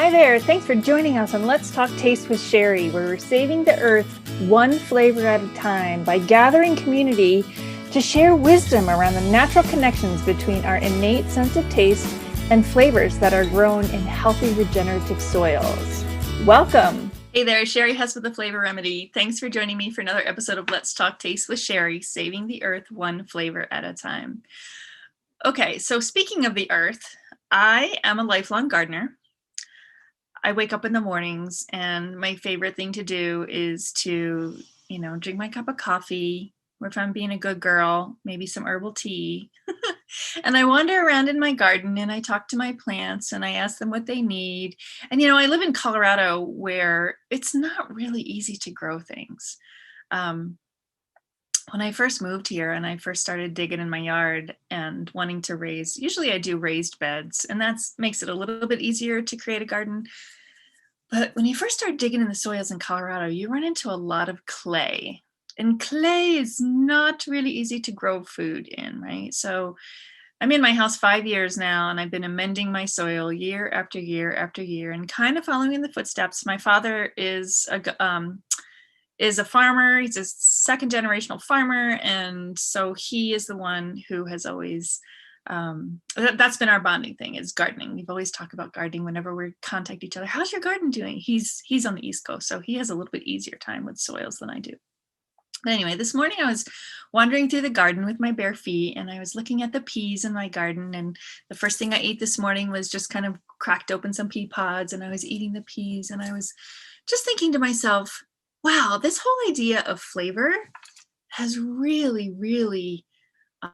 Hi there, thanks for joining us on Let's Talk Taste with Sherry, where we're saving the earth one flavor at a time by gathering community to share wisdom around the natural connections between our innate sense of taste and flavors that are grown in healthy regenerative soils. Welcome. Hey there, Sherry Hess with the Flavor Remedy. Thanks for joining me for another episode of Let's Talk Taste with Sherry, saving the earth one flavor at a time. Okay, so speaking of the earth, I am a lifelong gardener. I wake up in the mornings and my favorite thing to do is to, drink my cup of coffee, or if I'm being a good girl, maybe some herbal tea. And I wander around in my garden and I talk to my plants and I ask them what they need. And, I live in Colorado where it's not really easy to grow things. When I first moved here and I first started digging in my yard and wanting to usually I do raised beds, and that makes it a little bit easier to create a garden. But when you first start digging in the soils in Colorado, you run into a lot of clay. And clay is not really easy to grow food in, right? So I'm in my house 5 years now, and I've been amending my soil year after year after year and kind of following in the footsteps. My father is a farmer. He's a second generational farmer. And so he is the one who has always, that's been our bonding thing, is gardening. We've always talked about gardening whenever we contact each other. How's your garden doing? He's on the East Coast, so he has a little bit easier time with soils than I do. But anyway, this morning I was wandering through the garden with my bare feet and I was looking at the peas in my garden. And the first thing I ate this morning was just kind of cracked open some pea pods, and I was eating the peas, and I was just thinking to myself, wow, this whole idea of flavor has really, really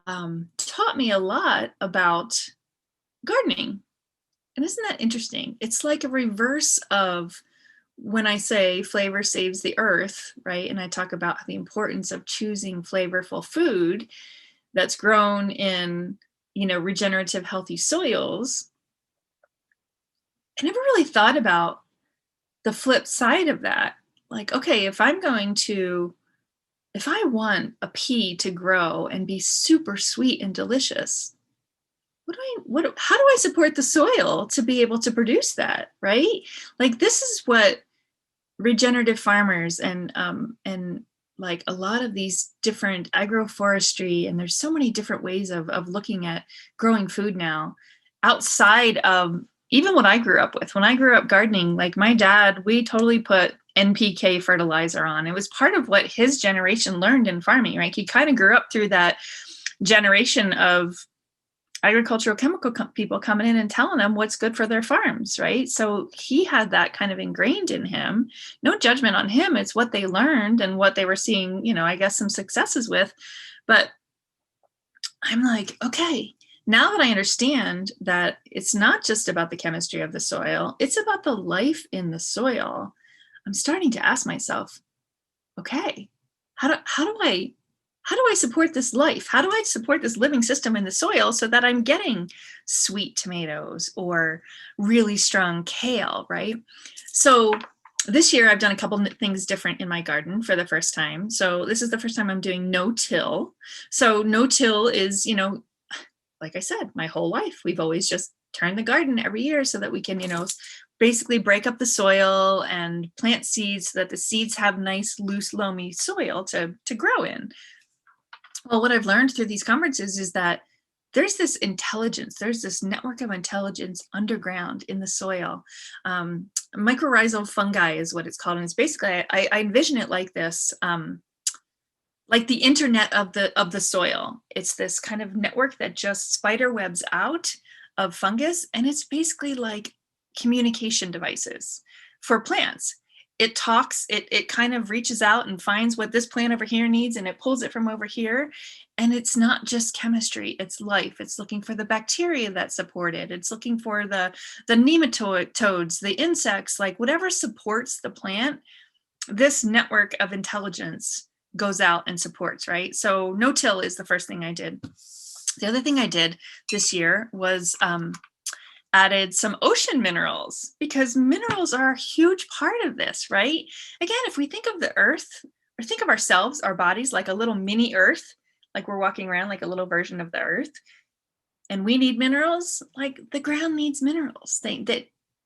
taught me a lot about gardening. And isn't that interesting? It's like a reverse of when I say flavor saves the earth, right? And I talk about the importance of choosing flavorful food that's grown in, regenerative, healthy soils. I never really thought about the flip side of that. Like, okay, if I want a pea to grow and be super sweet and delicious, how do I support the soil to be able to produce that, right? Like, this is what regenerative farmers and like a lot of these different agroforestry, and there's so many different ways of looking at growing food now outside of even what I grew up with. When I grew up gardening, like my dad, we totally put NPK fertilizer on. It was part of what his generation learned in farming, right? He kind of grew up through that generation of agricultural chemical people coming in and telling them what's good for their farms, right? So he had that kind of ingrained in him. No judgment on him. It's what they learned and what they were seeing, I guess some successes with. But I'm like, okay, now that I understand that it's not just about the chemistry of the soil, it's about the life in the soil, I'm starting to ask myself, okay, how do I support this life? How do I support this living system in the soil so that I'm getting sweet tomatoes or really strong kale, right? So this year I've done a couple things different in my garden for the first time. So this is the first time I'm doing no-till. So no-till is, like I said, my whole life, we've always just turned the garden every year so that we can, basically break up the soil and plant seeds so that the seeds have nice, loose, loamy soil to grow in. Well, what I've learned through these conferences is that there's this intelligence, there's this network of intelligence underground in the soil. Mycorrhizal fungi is what it's called. And it's basically, I envision it like this, like the internet of the soil. It's this kind of network that just spider webs out of fungus. And it's basically like communication devices for plants. It talks, it kind of reaches out and finds what this plant over here needs, and it pulls it from over here. And it's not just chemistry, it's life. It's looking for the bacteria that support it. It's looking for the nematodes, the insects, like whatever supports the plant. This network of intelligence goes out and supports, right? So no-till is the first thing I did. The other thing I did this year was added some ocean minerals, because minerals are a huge part of this, right? Again, if we think of the earth or think of ourselves, our bodies, like a little mini earth, like we're walking around like a little version of the earth, and we need minerals, like the ground needs minerals.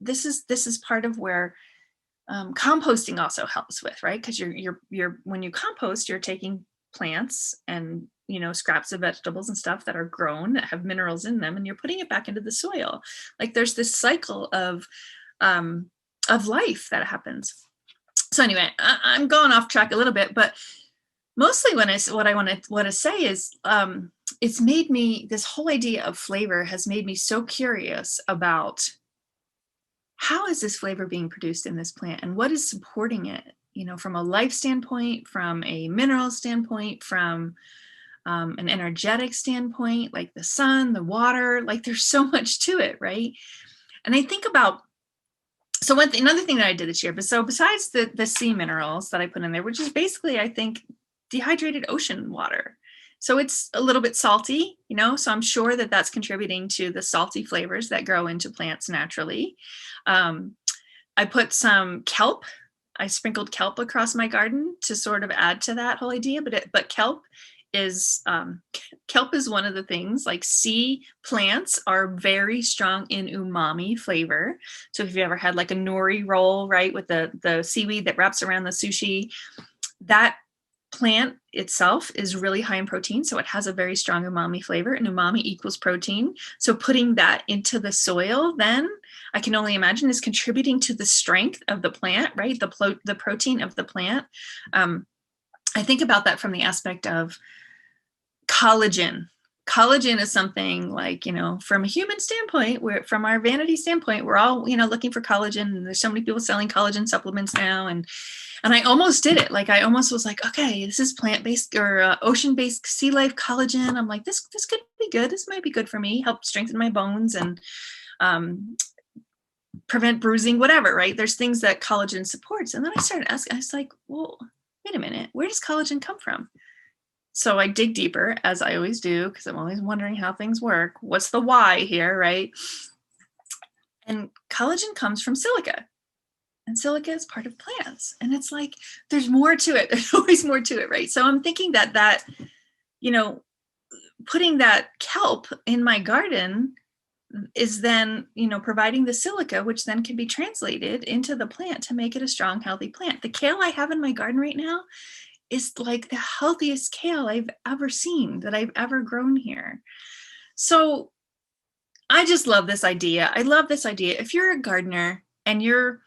this is part of where composting also helps with, right? Because you're when you compost, you're taking plants and scraps of vegetables and stuff that are grown that have minerals in them, and you're putting it back into the soil. Like there's this cycle of life that happens. So anyway, I'm going off track a little bit, but mostly what I want to say is it's made me, this whole idea of flavor has made me so curious about how is this flavor being produced in this plant and what is supporting it, from a life standpoint, from a mineral standpoint, from an energetic standpoint, like the sun, the water, like there's so much to it, right? And I think about, so another thing that I did this year, but so besides the sea minerals that I put in there, which is basically, I think, dehydrated ocean water. So it's a little bit salty, so I'm sure that that's contributing to the salty flavors that grow into plants naturally. I put some kelp. I sprinkled kelp across my garden to sort of add to that whole idea, but kelp is one of the things, like sea plants are very strong in umami flavor. So if you ever had like a nori roll, right, with the seaweed that wraps around the sushi, that plant itself is really high in protein, so it has a very strong umami flavor, and umami equals protein. So putting that into the soil, then I can only imagine, is contributing to the strength of the plant, right? The protein of the plant. I think about that from the aspect of collagen. Collagen is something like, from a human standpoint, from our vanity standpoint, we're all, looking for collagen, and there's so many people selling collagen supplements now. And I almost did it. Like, I almost was like, okay, this is plant-based or ocean-based sea life collagen. I'm like, this could be good. This might be good for me, help strengthen my bones and prevent bruising, whatever, right? There's things that collagen supports. And then I started asking, I was like, well, wait a minute, where does collagen come from? So I dig deeper, as I always do, because I'm always wondering how things work. What's the why here, right? And collagen comes from silica. And silica is part of plants. And it's like, there's more to it. There's always more to it, right? So I'm thinking that putting that kelp in my garden is then, providing the silica, which then can be translated into the plant to make it a strong, healthy plant. The kale I have in my garden right now is like the healthiest kale I've ever seen, that I've ever grown here. So I just love this idea. I love this idea. If you're a gardener and you're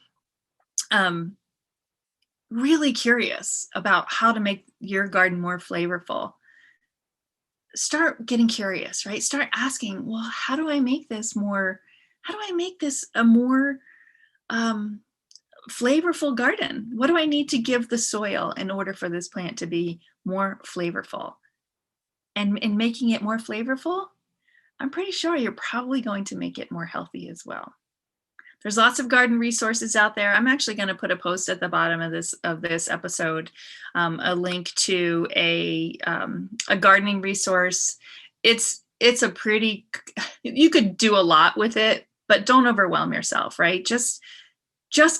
really curious about how to make your garden more flavorful, start getting curious, right? Start asking, well, how do I make this a more flavorful garden? What do I need to give the soil in order for this plant to be more flavorful? And in making it more flavorful, I'm pretty sure you're probably going to make it more healthy as well. There's lots of garden resources out there. I'm actually going to put a post at the bottom of this episode, a link to a gardening resource. It's a pretty, you could do a lot with it, but don't overwhelm yourself, right? Just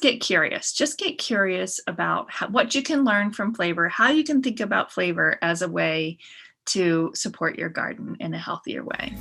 get curious. Just get curious about what you can learn from flavor, how you can think about flavor as a way to support your garden in a healthier way.